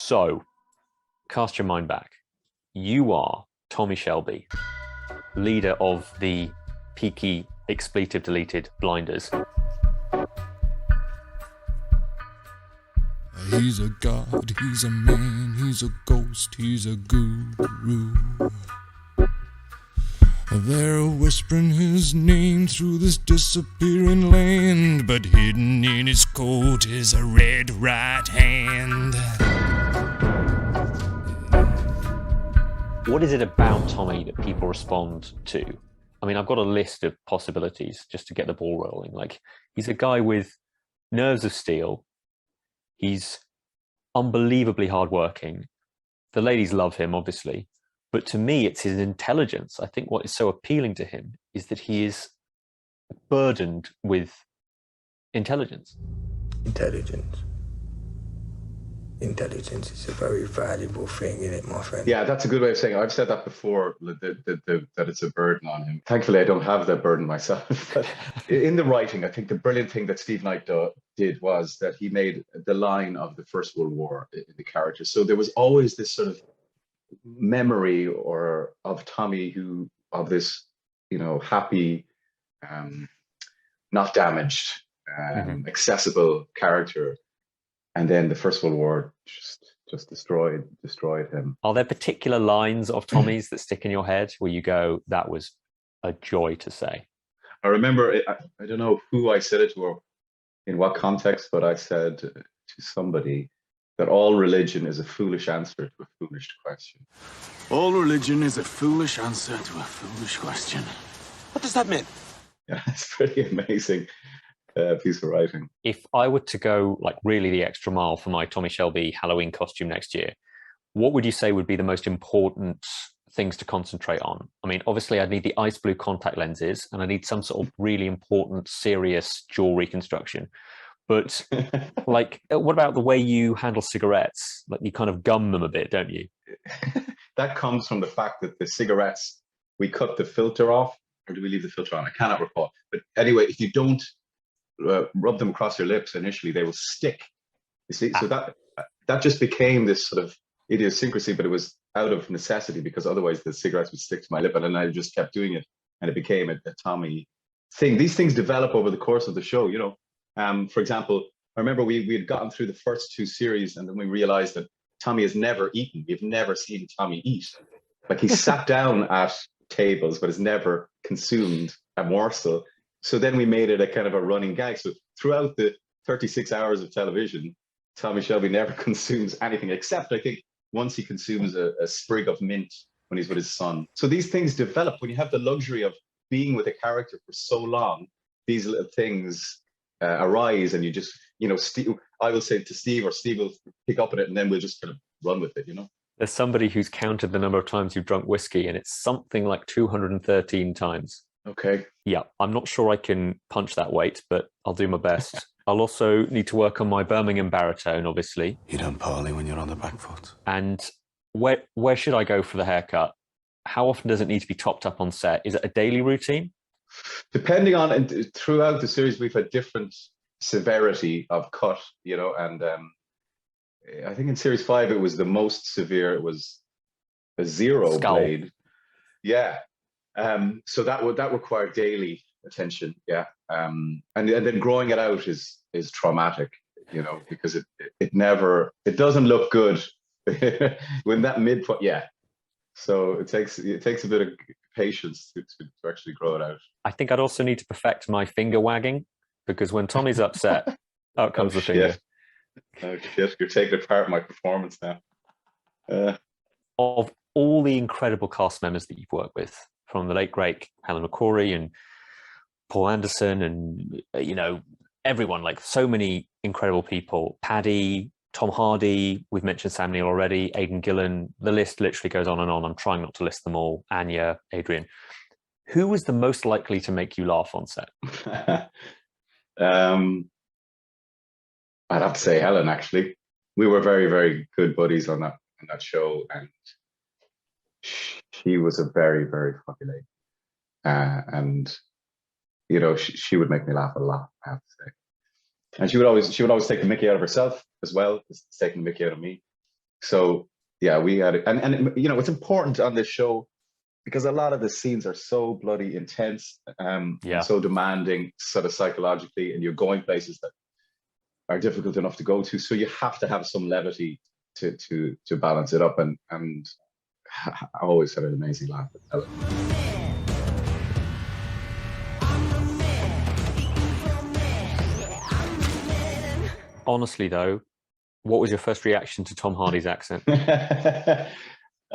So, cast your mind back. You are Tommy Shelby, leader of the Peaky expletive deleted blinders. He's a god, he's a man, he's a ghost, he's a guru. They're whispering his name through this disappearing land, but hidden in his coat is a red right hand. What is it about Tommy that people respond to? I mean, I've got a list of possibilities just to get the ball rolling. Like, he's a guy with nerves of steel. He's unbelievably hardworking. The ladies love him, obviously. But to me, it's his intelligence. I think what is so appealing to him is that he is burdened with intelligence. Intelligence. Intelligence is a very valuable thing, isn't it, my friend? Yeah, that's a good way of saying it. I've said that before, that it's a burden on him. Thankfully, I don't have that burden myself. But in the writing, I think the brilliant thing that Steve Knight did was that he made the line of the First World War in the character. So there was always this sort of memory or of Tommy of this, happy, not damaged, accessible character. And then the First World War just destroyed him. Are there particular lines of Tommy's that stick in your head where you go, that was a joy to say? I remember, I don't know who I said it to or in what context, but I said to somebody that all religion is a foolish answer to a foolish question. All religion is a foolish answer to a foolish question. What does that mean? Yeah, it's pretty amazing piece of writing. If I were to go like really the extra mile for my Tommy Shelby Halloween costume next year, what would you say would be the most important things to concentrate on? I mean, obviously I'd need the ice blue contact lenses and I need some sort of really important, serious jaw reconstruction. But like, what about the way you handle cigarettes? Like you kind of gum them a bit, don't you? That comes from the fact that the cigarettes, we cut the filter off, or do we leave the filter on? I cannot recall. But anyway, if you don't rub them across your lips initially, they will stick. You see, so that just became this sort of idiosyncrasy, but it was out of necessity because otherwise the cigarettes would stick to my lip, and then I just kept doing it, and it became a Tommy thing. These things develop over the course of the show, For example, I remember we had gotten through the first two series, and then we realized that Tommy has never eaten. We've never seen Tommy eat. Like he sat down at tables, but has never consumed a morsel. So then we made it a kind of a running gag. So throughout the 36 hours of television, Tommy Shelby never consumes anything except, I think, once he consumes a sprig of mint when he's with his son. So these things develop when you have the luxury of being with a character for so long. These little things arise, and you just, I will say to Steve, or Steve will pick up on it, and then we'll just kind of run with it, There's somebody who's counted the number of times you've drunk whiskey, and it's something like 213 times. Okay. Yeah, I'm not sure I can punch that weight, but I'll do my best. I'll also need to work on my Birmingham baritone, obviously. You don't parley when you're on the back foot. And where should I go for the haircut? How often does it need to be topped up on set? Is it a daily routine? Depending on, and throughout the series, we've had different severity of cut, and I think in series 5, it was the most severe. It was a zero Skull. blade. Yeah. So that required daily attention. Yeah. And then growing it out is traumatic, because it doesn't look good when that midpoint. Yeah. So it takes a bit of patience to actually grow it out. I think I'd also need to perfect my finger wagging, because when Tommy's upset, out comes the finger. Oh shit, you're taking apart my performance now. Of all the incredible cast members that you've worked with, from the late great Helen McCrory and Paul Anderson and, everyone, like so many incredible people, Paddy, Tom Hardy, we've mentioned Sam Neill already, Aidan Gillen, the list literally goes on and on. I'm trying not to list them all. Anya, Adrian. Who was the most likely to make you laugh on set? I'd have to say Helen, actually. We were very, very good buddies on that show, and she was a very, very funny lady. And she would make me laugh a lot, I have to say. And she would always take the mickey out of herself as well as taking the mickey out of me. So yeah, we had it, and you know, it's important on this show because a lot of the scenes are so bloody intense, and so demanding, sort of psychologically, and you're going places that are difficult enough to go to. So you have to have some levity to balance it up, and I always had an amazing laugh at Ellen. Honestly, though, what was your first reaction to Tom Hardy's accent? I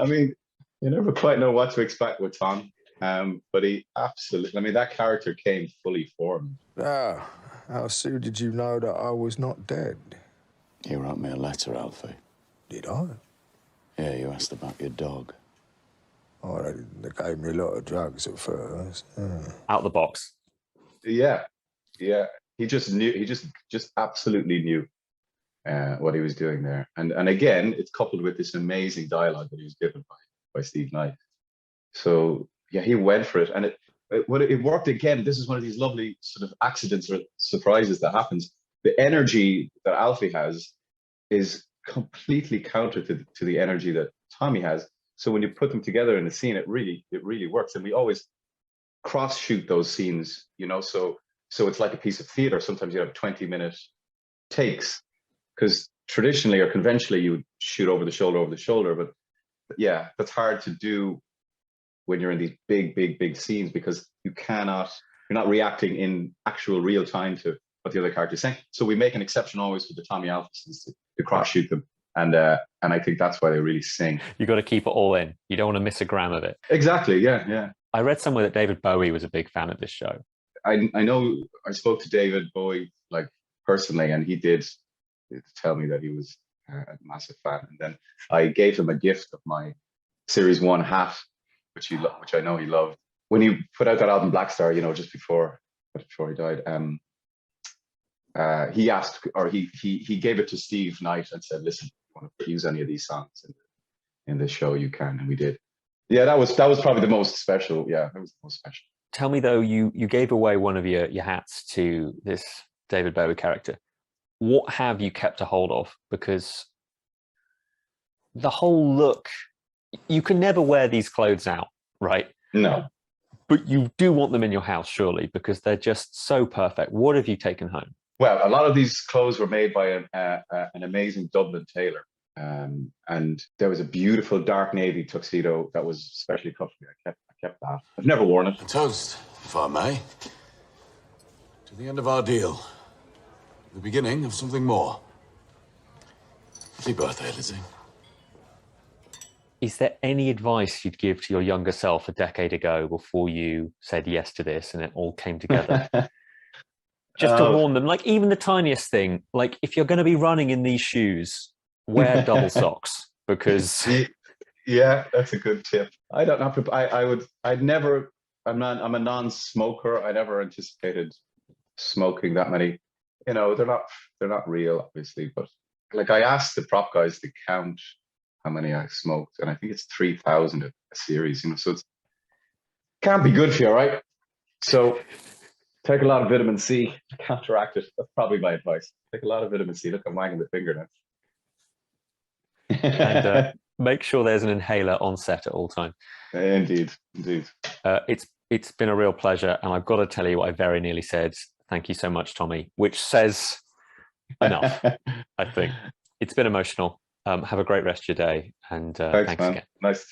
mean, you never quite know what to expect with Tom, but he absolutely, I mean, that character came fully formed. Ah, how soon did you know that I was not dead? You wrote me a letter, Alfie. Did I? Yeah, you asked about your dog. Oh, they gave me a lot of drugs at first. Out the box. Yeah, yeah. He just knew. He just absolutely knew what he was doing there. And again, it's coupled with this amazing dialogue that he was given by Steve Knight. So yeah, he went for it, and it worked again. This is one of these lovely sort of accidents or surprises that happens. The energy that Alfie has is completely counter to the energy that Tommy has. So when you put them together in a scene, it really works. And we always cross shoot those scenes, you know. So it's like a piece of theater. Sometimes you have 20-minute takes, because traditionally or conventionally you would shoot over the shoulder. But yeah, that's hard to do when you're in these big scenes, because you're not reacting in actual real time to what the other character is saying. So we make an exception always for the Tommy Alpha scenes to cross shoot them. And I think that's why they really sing. You got to keep it all in. You don't want to miss a gram of it. Exactly. Yeah. I read somewhere that David Bowie was a big fan of this show. I know I spoke to David Bowie like personally, and he did tell me that he was a massive fan. And then I gave him a gift of my Series 1 hat, which I know he loved. When he put out that album Black Star, you know, just before he died, he asked, or he gave it to Steve Knight and said, "Listen, if you want to use any of these songs in the show, you can." And we did. Yeah, that was probably the most special. Yeah, that was the most special. Tell me though, you gave away one of your hats to this David Bowie character. What have you kept a hold of? Because the whole look, you can never wear these clothes out, right? No. But you do want them in your house, surely, because they're just so perfect. What have you taken home? Well, a lot of these clothes were made by an amazing Dublin tailor. And there was a beautiful dark navy tuxedo that was specially cut for me. I kept that. I've never worn it. A toast, if I may, to the end of our deal. The beginning of something more. Happy birthday, Lizzie. Is there any advice you'd give to your younger self a decade ago before you said yes to this and it all came together? Just to warn them, like even the tiniest thing, like if you're going to be running in these shoes, wear double socks, because yeah, that's a good tip. I don't have to. I'm a non-smoker. I never anticipated smoking that many. You know, they're not real, obviously, but like I asked the prop guys to count how many I smoked, and I think it's 3,000 a series. You know, so it can't be good for you, right? So take a lot of vitamin C to counteract it. That's probably my advice. Take a lot of vitamin C. Look, I'm wagging the finger now. And make sure there's an inhaler on set at all times. Indeed. It's been a real pleasure, and I've got to tell you what I very nearly said. Thank you so much, Tommy, which says enough. I think it's been emotional. Have a great rest of your day, and thanks man. again. Nice to talk.